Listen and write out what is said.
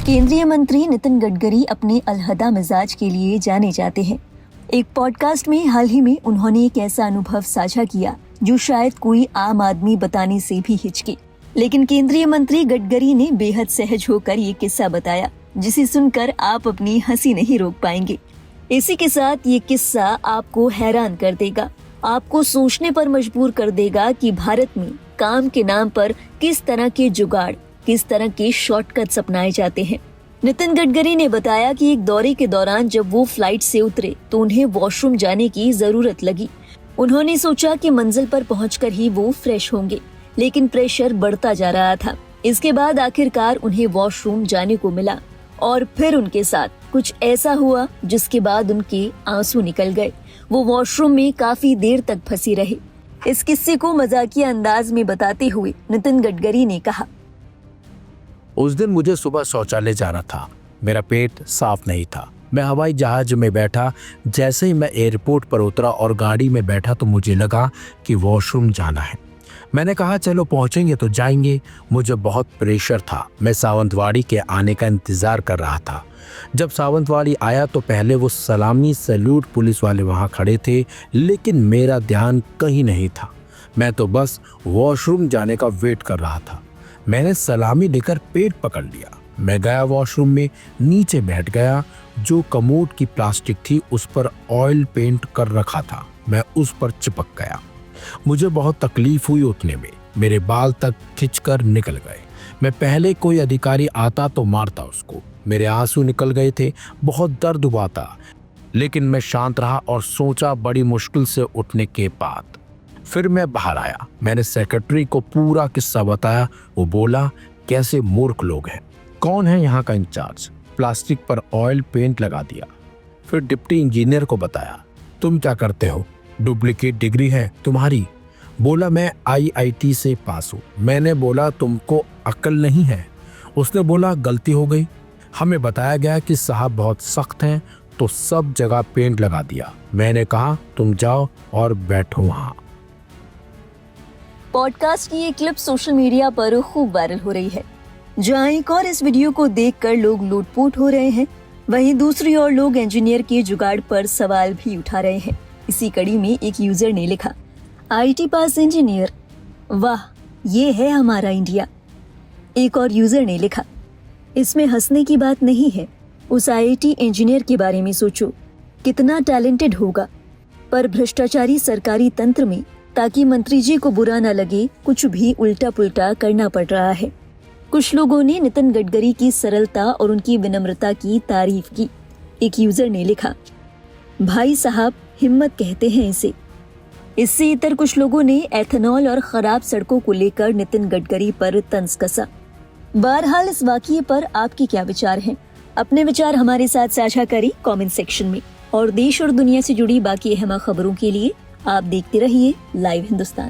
केंद्रीय मंत्री नितिन गडकरी अपने अलहदा मिजाज के लिए जाने जाते हैं। एक पॉडकास्ट में हाल ही में उन्होंने एक ऐसा अनुभव साझा किया जो शायद कोई आम आदमी बताने से भी हिचके, लेकिन केंद्रीय मंत्री गडकरी ने बेहद सहज होकर ये किस्सा बताया जिसे सुनकर आप अपनी हंसी नहीं रोक पाएंगे। इसी के साथ ये किस्सा आपको हैरान कर देगा, आपको सोचने पर मजबूर कर देगा कि भारत में काम के नाम पर किस तरह के जुगाड़, किस तरह के शॉर्टकट्स अपनाए जाते हैं। नितिन गडकरी ने बताया कि एक दौरे के दौरान जब वो फ्लाइट से उतरे तो उन्हें वॉशरूम जाने की जरूरत लगी। उन्होंने सोचा कि मंजिल पर पहुंचकर ही वो फ्रेश होंगे, लेकिन प्रेशर बढ़ता जा रहा था। इसके बाद आखिरकार उन्हें वॉशरूम जाने को मिला और फिर उनके साथ कुछ ऐसा हुआ जिसके बाद उनके आंसू निकल गए। वो वॉशरूम में काफी देर तक फंसी रहे। इस किस्से को मजाकिया अंदाज में बताते हुए नितिन गडकरी ने कहा, उस दिन मुझे सुबह शौचालय जाना था। मेरा पेट साफ नहीं था। मैं हवाई जहाज में बैठा। जैसे ही मैं एयरपोर्ट पर उतरा और गाड़ी में बैठा तो मुझे लगा कि वॉशरूम जाना है। मैंने कहा चलो पहुंचेंगे तो जाएंगे। मुझे बहुत प्रेशर था। मैं सावंतवाड़ी के आने का इंतजार कर रहा था। जब सावंतवाड़ी आया तो पहले वो सलामी सैल्यूट पुलिस वाले वहां खड़े थे, लेकिन मेरा ध्यान कहीं नहीं था। मैं तो बस वॉशरूम जाने का वेट कर रहा था। मैंने सलामी लेकर पेट पकड़ लिया। मैं गया वॉशरूम में, नीचे बैठ गया। जो कमोड की प्लास्टिक थी उस पर ऑयल पेंट कर रखा था। मैं उस पर चिपक गया। मुझे बहुत तकलीफ हुई उठने में। मेरे बाल तक खिंचकर निकल गए। मैं पहले कोई अधिकारी आता तो मारता उसको। मेरे आंसू निकल गए थे। बहुत दर्द हुआ था, लेकिन मैं शांत रहा और सोचा बड़ी मुश्किल से उठने के बाद। फिर मैं बाहर आया। मैंने सेक्रेटरी को पूरा किस्सा बताया। वो बोला कैसे मूर्ख लोग हैं, कौन है यहाँ का इंचार्ज। प्लास्टिक पर ऑयल पेंट लगा दिया। फिर डिप्टी इंजीनियर को बताया, तुम क्या करते हो, डुप्लीकेट डिग्री है तुम्हारी। बोला मैं IIT से पास हूँ। मैंने बोला तुमको अक्ल नहीं है। उसने बोला गलती हो गई। हमें बताया गया कि साहब बहुत सख्त हैं, तो सब जगह पेंट लगा दिया। मैंने कहा तुम जाओ और बैठो वहाँ। पॉडकास्ट की ये क्लिप सोशल मीडिया पर खूब वायरल हो रही है। जहां एक और इस वीडियो को देखकर लोग लूटपुट हो रहे हैं, वहीं दूसरी ओर लोग इंजीनियर के जुगाड़ पर सवाल भी उठा रहे हैं। इसी कड़ी में एक यूजर ने लिखा, IT पास इंजीनियर, वाह ये है हमारा इंडिया। एक और यूजर ने लिखा, इसमें हंसने की बात नहीं है। उस IIT इंजीनियर के बारे में सोचो, कितना टैलेंटेड होगा, पर भ्रष्टाचारी सरकारी तंत्र में ताकि मंत्री जी को बुरा ना लगे कुछ भी उल्टा पुल्टा करना पड़ रहा है। कुछ लोगों ने नितिन गडकरी की सरलता और उनकी विनम्रता की तारीफ की। एक यूजर ने लिखा, भाई साहब हिम्मत कहते हैं इसे। इससे इतर कुछ लोगों ने एथेनॉल और खराब सड़कों को लेकर नितिन गडकरी पर तंज कसा। बहरहाल इस वाकये पर आपके क्या विचार हैं? अपने विचार हमारे साथ साझा करें कमेंट सेक्शन में। और देश और दुनिया से जुड़ी बाकी अहम खबरों के लिए आप देखते रहिए लाइव हिंदुस्तान।